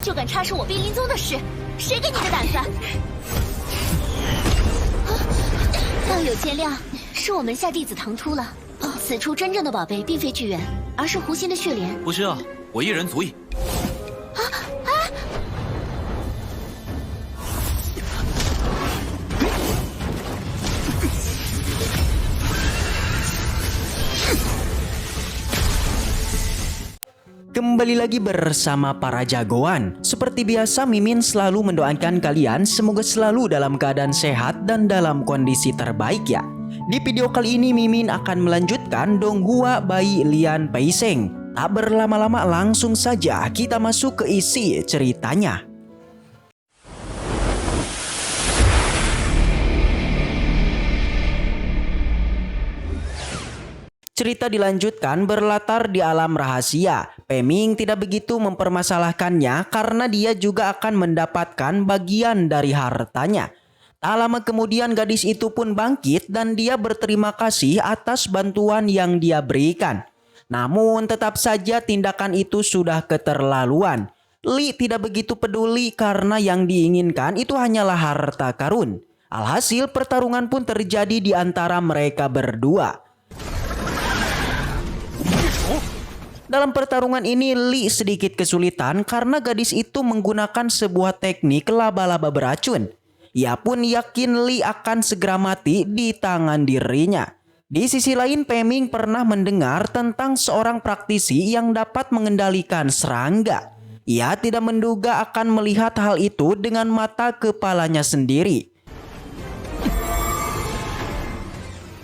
就敢插手我冰灵宗的事，谁给你的胆子？道友见谅，是我门下弟子唐突了。此处真正的宝贝并非巨猿，而是狐仙的血莲。不需要，我一人足矣。Kembali lagi bersama para jagoan. Seperti biasa, Mimin selalu mendoakan kalian semoga selalu dalam keadaan sehat dan dalam kondisi terbaik ya. Di video kali ini Mimin akan melanjutkan Donghua by Lian Peiseng. Tak berlama-lama, langsung saja kita masuk ke isi ceritanya. Cerita dilanjutkan berlatar di alam rahasia. Peming tidak begitu mempermasalahkannya karena dia juga akan mendapatkan bagian dari hartanya. Tak lama kemudian gadis itu pun bangkit dan dia berterima kasih atas bantuan yang dia berikan. Namun tetap saja tindakan itu sudah keterlaluan. Li tidak begitu peduli karena yang diinginkan itu hanyalah harta karun. Alhasil pertarungan pun terjadi di antara mereka berdua. Dalam pertarungan ini Li sedikit kesulitan karena gadis itu menggunakan sebuah teknik laba-laba beracun. Ia pun yakin Li akan segera mati di tangan dirinya. Di sisi lain, Peming pernah mendengar tentang seorang praktisi yang dapat mengendalikan serangga. Ia tidak menduga akan melihat hal itu dengan mata kepalanya sendiri.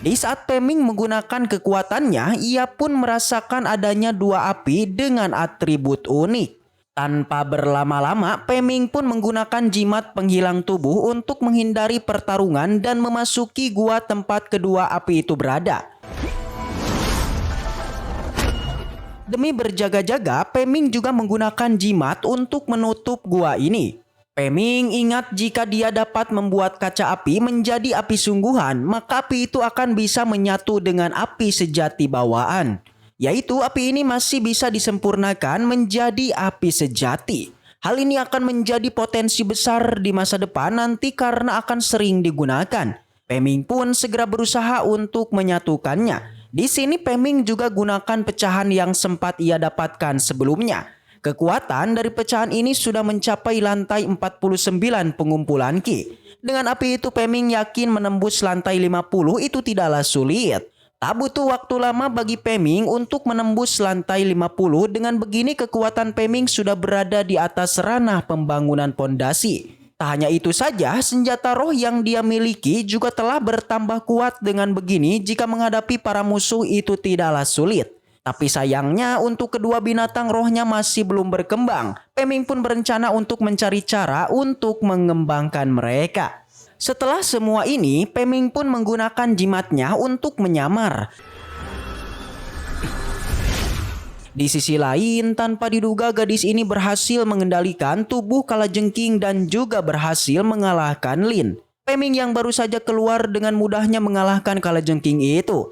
Di saat Peming menggunakan kekuatannya, ia pun merasakan adanya dua api dengan atribut unik. Tanpa berlama-lama, Peming pun menggunakan jimat penghilang tubuh untuk menghindari pertarungan dan memasuki gua tempat kedua api itu berada. Demi berjaga-jaga, Peming juga menggunakan jimat untuk menutup gua ini. Peming ingat jika dia dapat membuat kaca api menjadi api sungguhan, maka api itu akan bisa menyatu dengan api sejati bawaan. Yaitu api ini masih bisa disempurnakan menjadi api sejati. Hal ini akan menjadi potensi besar di masa depan nanti karena akan sering digunakan. Peming pun segera berusaha untuk menyatukannya. Di sini Peming juga gunakan pecahan yang sempat ia dapatkan sebelumnya. Kekuatan dari pecahan ini sudah mencapai lantai 49 pengumpulan Ki. Dengan api itu Peming yakin menembus lantai 50 itu tidaklah sulit. Tak butuh waktu lama bagi Peming untuk menembus lantai 50. Dengan begini kekuatan Peming sudah berada di atas ranah pembangunan pondasi. Tak hanya itu saja, senjata roh yang dia miliki juga telah bertambah kuat. Dengan begini jika menghadapi para musuh itu tidaklah sulit. Tapi sayangnya untuk kedua binatang rohnya masih belum berkembang. Peming pun berencana untuk mencari cara untuk mengembangkan mereka. Setelah semua ini, Peming pun menggunakan jimatnya untuk menyamar. Di sisi lain, tanpa diduga gadis ini berhasil mengendalikan tubuh Kalajengking dan juga berhasil mengalahkan Lin. Peming yang baru saja keluar dengan mudahnya mengalahkan Kalajengking itu.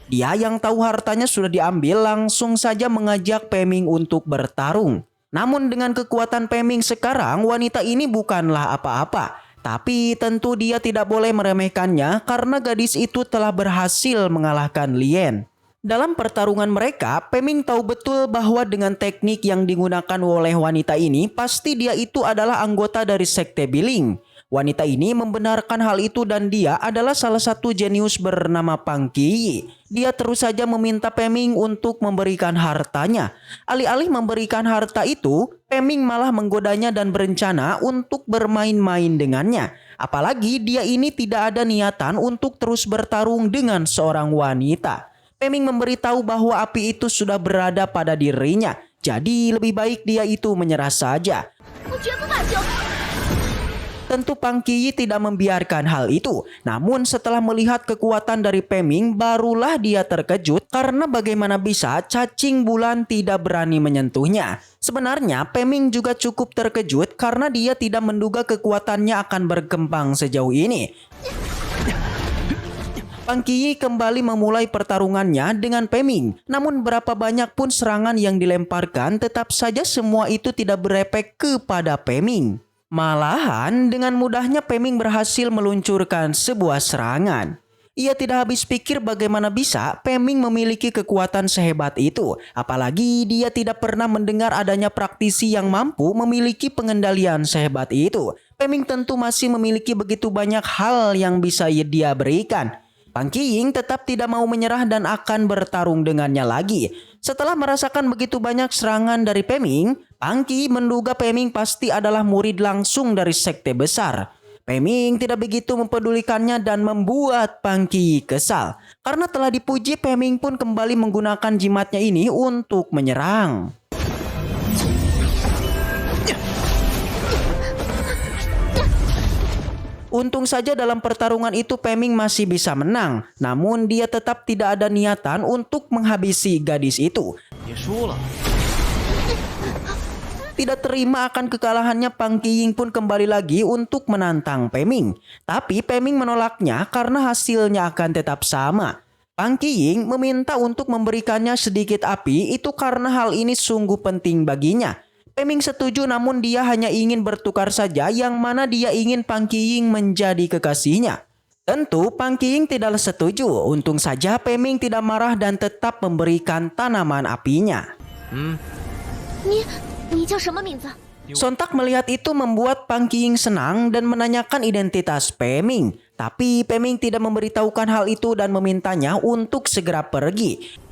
Dia yang tahu hartanya sudah diambil langsung saja mengajak Peming untuk bertarung. Namun dengan kekuatan Peming sekarang, wanita ini bukanlah apa-apa. Tapi tentu dia tidak boleh meremehkannya karena gadis itu telah berhasil mengalahkan Lien. Dalam pertarungan mereka, Peming tahu betul bahwa dengan teknik yang digunakan oleh wanita ini, pasti dia itu adalah anggota dari Sekte Biling. Wanita ini membenarkan hal itu dan dia adalah salah satu jenius bernama Pang Qiyi. Dia terus saja meminta Peming untuk memberikan hartanya. Alih-alih memberikan harta itu, Peming malah menggodanya dan berencana untuk bermain-main dengannya. Apalagi dia ini tidak ada niatan untuk terus bertarung dengan seorang wanita. Peming memberitahu bahwa api itu sudah berada pada dirinya. Jadi lebih baik dia itu menyerah saja. Tentu Pang Qiyi tidak membiarkan hal itu. Namun setelah melihat kekuatan dari Peming, barulah dia terkejut karena bagaimana bisa cacing bulan tidak berani menyentuhnya. Sebenarnya Peming juga cukup terkejut karena dia tidak menduga kekuatannya akan berkembang sejauh ini. Pang Qiyi kembali memulai pertarungannya dengan Peming. Namun berapa banyak pun serangan yang dilemparkan, tetap saja semua itu tidak berefek kepada Peming. Malahan dengan mudahnya Peming berhasil meluncurkan sebuah serangan. Ia tidak habis pikir bagaimana bisa Peming memiliki kekuatan sehebat itu. Apalagi dia tidak pernah mendengar adanya praktisi yang mampu memiliki pengendalian sehebat itu. Peming tentu masih memiliki begitu banyak hal yang bisa dia berikan. Pang Qiyi tetap tidak mau menyerah dan akan bertarung dengannya lagi. Setelah merasakan begitu banyak serangan dari Peming, Pang Qiyi menduga Peming pasti adalah murid langsung dari sekte besar. Peming tidak begitu mempedulikannya dan membuat Pang Qiyi kesal. Karena telah dipuji, Peming pun kembali menggunakan jimatnya ini untuk menyerang. Untung saja dalam pertarungan itu Peming masih bisa menang. Namun dia tetap tidak ada niatan untuk menghabisi gadis itu. Tidak terima akan kekalahannya, Pang Qiyi pun kembali lagi untuk menantang Peming. Tapi Peming menolaknya karena hasilnya akan tetap sama. Pang Qiyi meminta untuk memberikannya sedikit api itu karena hal ini sungguh penting baginya. Peming setuju, namun dia hanya ingin bertukar saja, yang mana dia ingin Pang Qiyi menjadi kekasihnya. Tentu Pang Qiyi tidaklah setuju. Untung saja Peming tidak marah dan tetap memberikan tanaman apinya. Sontak melihat itu membuat Pang Qiyi senang dan menanyakan identitas Peming. Tapi Peming tidak memberitahukan hal itu dan memintanya untuk segera pergi.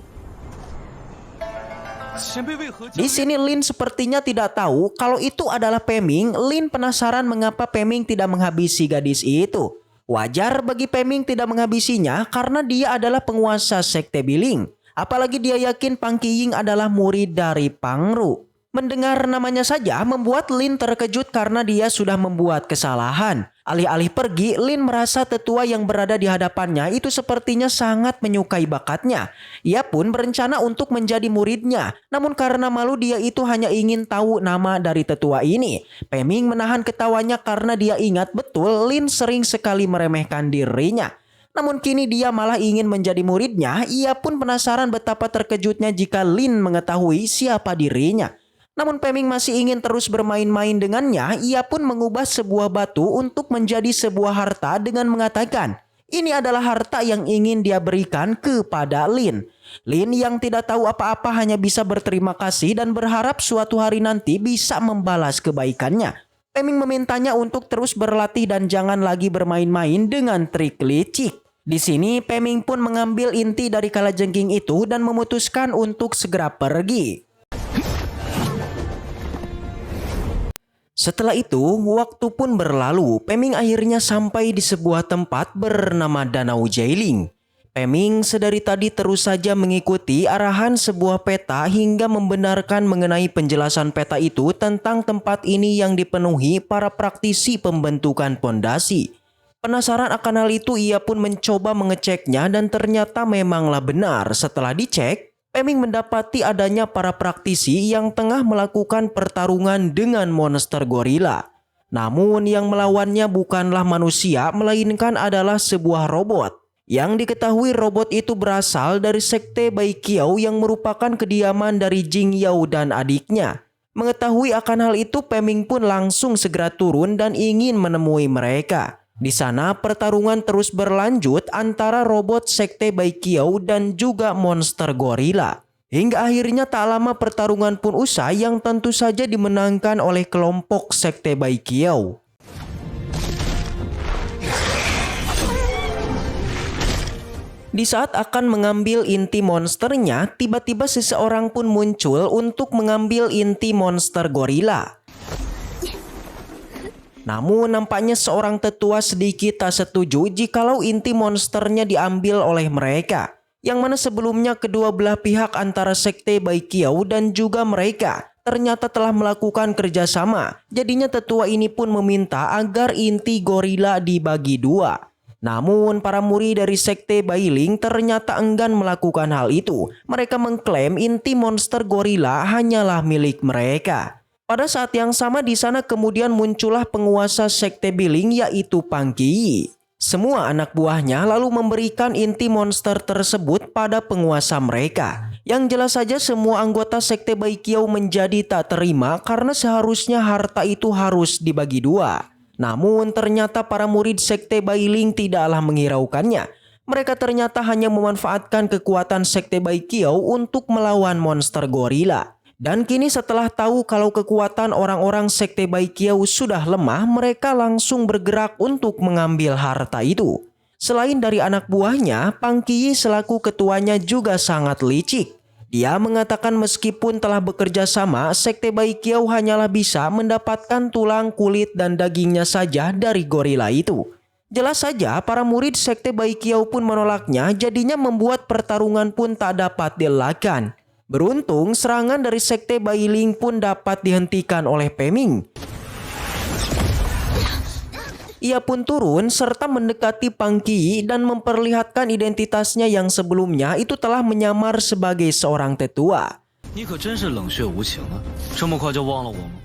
Di sini Lin sepertinya tidak tahu kalau itu adalah Peming. Lin penasaran mengapa Peming tidak menghabisi gadis itu. Wajar bagi Peming tidak menghabisinya karena dia adalah penguasa sekte Biling. Apalagi dia yakin Pang Qiyi adalah murid dari Pang Ru. Mendengar namanya saja membuat Lin terkejut karena dia sudah membuat kesalahan. Alih-alih pergi, Lin merasa tetua yang berada di hadapannya itu sepertinya sangat menyukai bakatnya. Ia pun berencana untuk menjadi muridnya. Namun karena malu dia itu hanya ingin tahu nama dari tetua ini. Peming menahan ketawanya karena dia ingat betul Lin sering sekali meremehkan dirinya. Namun kini dia malah ingin menjadi muridnya. Ia pun penasaran betapa terkejutnya jika Lin mengetahui siapa dirinya. Namun Peming masih ingin terus bermain-main dengannya. Ia pun mengubah sebuah batu untuk menjadi sebuah harta dengan mengatakan, ini adalah harta yang ingin dia berikan kepada Lin. Lin yang tidak tahu apa-apa hanya bisa berterima kasih dan berharap suatu hari nanti bisa membalas kebaikannya. Peming memintanya untuk terus berlatih dan jangan lagi bermain-main dengan trik licik. Di sini Peming pun mengambil inti dari kalajengking itu dan memutuskan untuk segera pergi. Setelah itu, waktu pun berlalu. Peming akhirnya sampai di sebuah tempat bernama Danau Jialing. Peming sedari tadi terus saja mengikuti arahan sebuah peta hingga membenarkan mengenai penjelasan peta itu tentang tempat ini yang dipenuhi para praktisi pembentukan pondasi. Penasaran akan hal itu, ia pun mencoba mengeceknya dan ternyata memanglah benar. Setelah dicek, Peming mendapati adanya para praktisi yang tengah melakukan pertarungan dengan monster gorila. Namun yang melawannya bukanlah manusia, melainkan adalah sebuah robot. Yang diketahui robot itu berasal dari sekte Baiqiao yang merupakan kediaman dari Jing Yao dan adiknya. Mengetahui akan hal itu, Peming pun langsung segera turun dan ingin menemui mereka. Di sana pertarungan terus berlanjut antara robot sekte Baiqiao dan juga monster gorila. Hingga akhirnya tak lama pertarungan pun usai yang tentu saja dimenangkan oleh kelompok sekte Baiqiao. Di saat akan mengambil inti monsternya, tiba-tiba seseorang pun muncul untuk mengambil inti monster gorila. Namun nampaknya seorang tetua sedikit tak setuju jikalau inti monsternya diambil oleh mereka. Yang mana sebelumnya kedua belah pihak antara sekte Baiqiao dan juga mereka ternyata telah melakukan kerjasama. Jadinya tetua ini pun meminta agar inti gorila dibagi dua. Namun para murid dari sekte Bailing ternyata enggan melakukan hal itu. Mereka mengklaim inti monster gorila hanyalah milik mereka. Pada saat yang sama di sana kemudian muncullah penguasa sekte Biling yaitu Pang Qiyi. Semua anak buahnya lalu memberikan inti monster tersebut pada penguasa mereka. Yang jelas saja semua anggota Sekte Baikiao menjadi tak terima karena seharusnya harta itu harus dibagi dua. Namun ternyata para murid Sekte Bailing tidaklah menghiraukannya. Mereka ternyata hanya memanfaatkan kekuatan Sekte Baikiao untuk melawan monster gorila. Dan kini setelah tahu kalau kekuatan orang-orang Sekte Baikiao sudah lemah, mereka langsung bergerak untuk mengambil harta itu. Selain dari anak buahnya, Pang Qiyi selaku ketuanya juga sangat licik. Dia mengatakan meskipun telah bekerja sama, Sekte Baikiao hanyalah bisa mendapatkan tulang, kulit, dan dagingnya saja dari gorila itu. Jelas saja para murid Sekte Baikiao pun menolaknya, jadinya membuat pertarungan pun tak dapat dielakkan. Beruntung serangan dari Sekte Bailing pun dapat dihentikan oleh Peming. Ia pun turun serta mendekati Pang Qiyi dan memperlihatkan identitasnya yang sebelumnya itu telah menyamar sebagai seorang tetua.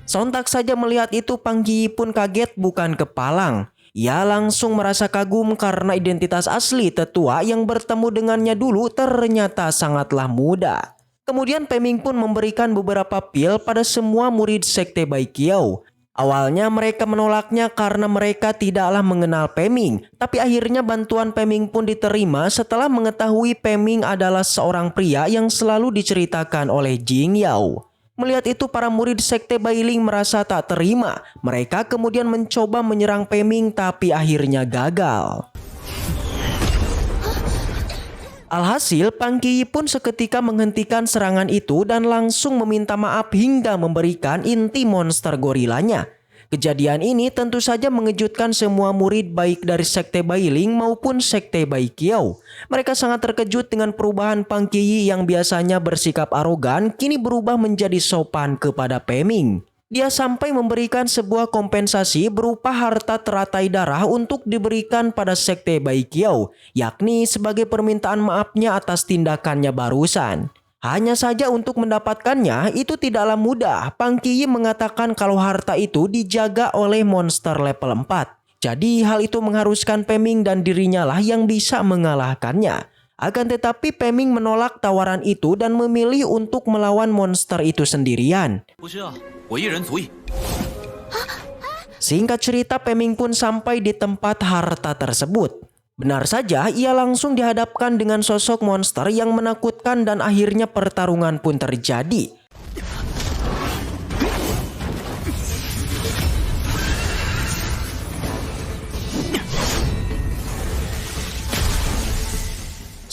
Sontak saja melihat itu Pang Qiyi pun kaget bukan kepalang. Ia langsung merasa kagum karena identitas asli tetua yang bertemu dengannya dulu ternyata sangatlah muda. Kemudian Peming pun memberikan beberapa pil pada semua murid Sekte Baikiao. Awalnya mereka menolaknya karena mereka tidaklah mengenal Peming, tapi akhirnya bantuan Peming pun diterima setelah mengetahui Peming adalah seorang pria yang selalu diceritakan oleh Jing Yao. Melihat itu para murid Sekte Bailing merasa tak terima. Mereka kemudian mencoba menyerang Peming tapi akhirnya gagal. Alhasil Pang Qiyi pun seketika menghentikan serangan itu dan langsung meminta maaf hingga memberikan inti monster gorilanya. Kejadian ini tentu saja mengejutkan semua murid baik dari Sekte Bailing maupun Sekte Baikiao. Mereka sangat terkejut dengan perubahan Pang Qiyi yang biasanya bersikap arogan kini berubah menjadi sopan kepada Peming. Dia sampai memberikan sebuah kompensasi berupa harta teratai darah untuk diberikan pada Sekte Baikiao, yakni sebagai permintaan maafnya atas tindakannya barusan. Hanya saja untuk mendapatkannya itu tidaklah mudah. Pang Qiyi mengatakan kalau harta itu dijaga oleh monster level 4. Jadi hal itu mengharuskan Peming dan dirinya lah yang bisa mengalahkannya. Akan tetapi Peming menolak tawaran itu dan memilih untuk melawan monster itu sendirian. Singkat cerita Peming pun sampai di tempat harta tersebut. Benar saja ia langsung dihadapkan dengan sosok monster yang menakutkan dan akhirnya pertarungan pun terjadi.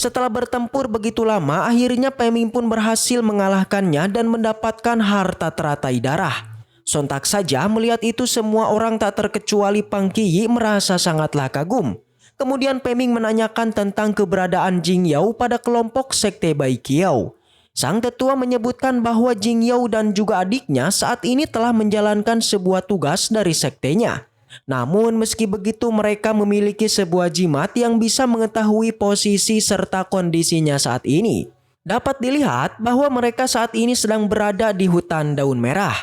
Setelah bertempur begitu lama, akhirnya Peming pun berhasil mengalahkannya dan mendapatkan harta teratai darah. Sontak saja melihat itu semua orang tak terkecuali Pang Qiyi merasa sangatlah kagum. Kemudian Peming menanyakan tentang keberadaan Jing Yao pada kelompok Sekte Baikiao. Sang tetua menyebutkan bahwa Jing Yao dan juga adiknya saat ini telah menjalankan sebuah tugas dari sektenya. Namun meski begitu mereka memiliki sebuah jimat yang bisa mengetahui posisi serta kondisinya saat ini. Dapat dilihat bahwa mereka saat ini sedang berada di hutan daun merah.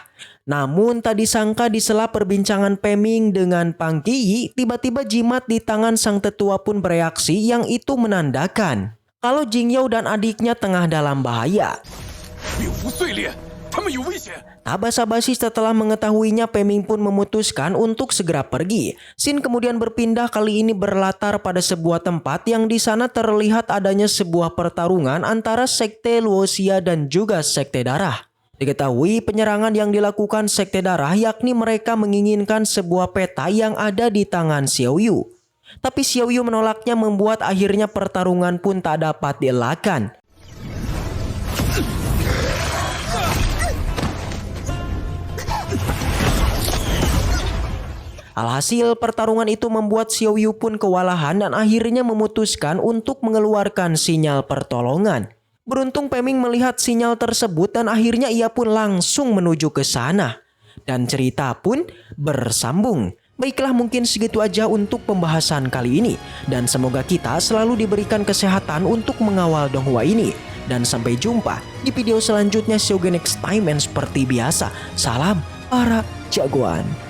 Namun tak disangka di sela perbincangan Peming dengan Pang Qiyi, tiba-tiba jimat di tangan sang tetua pun bereaksi yang itu menandakan kalau Jing Yao dan adiknya tengah dalam bahaya. Tak basa-basi setelah mengetahuinya Peming pun memutuskan untuk segera pergi. Scene kemudian berpindah kali ini berlatar pada sebuah tempat yang di sana terlihat adanya sebuah pertarungan antara Sekte Luoxia dan juga Sekte Darah. Diketahui penyerangan yang dilakukan Sekte Darah yakni mereka menginginkan sebuah peta yang ada di tangan Xiao Yu. Tapi Xiao Yu menolaknya membuat akhirnya pertarungan pun tak dapat dielakkan. Alhasil pertarungan itu membuat Xiao Yu pun kewalahan dan akhirnya memutuskan untuk mengeluarkan sinyal pertolongan. Beruntung Peming melihat sinyal tersebut dan akhirnya ia pun langsung menuju ke sana. Dan cerita pun bersambung. Baiklah mungkin segitu aja untuk pembahasan kali ini. Dan semoga kita selalu diberikan kesehatan untuk mengawal Donghua ini. Dan sampai jumpa di video selanjutnya. See you again next time and seperti biasa. Salam para jagoan.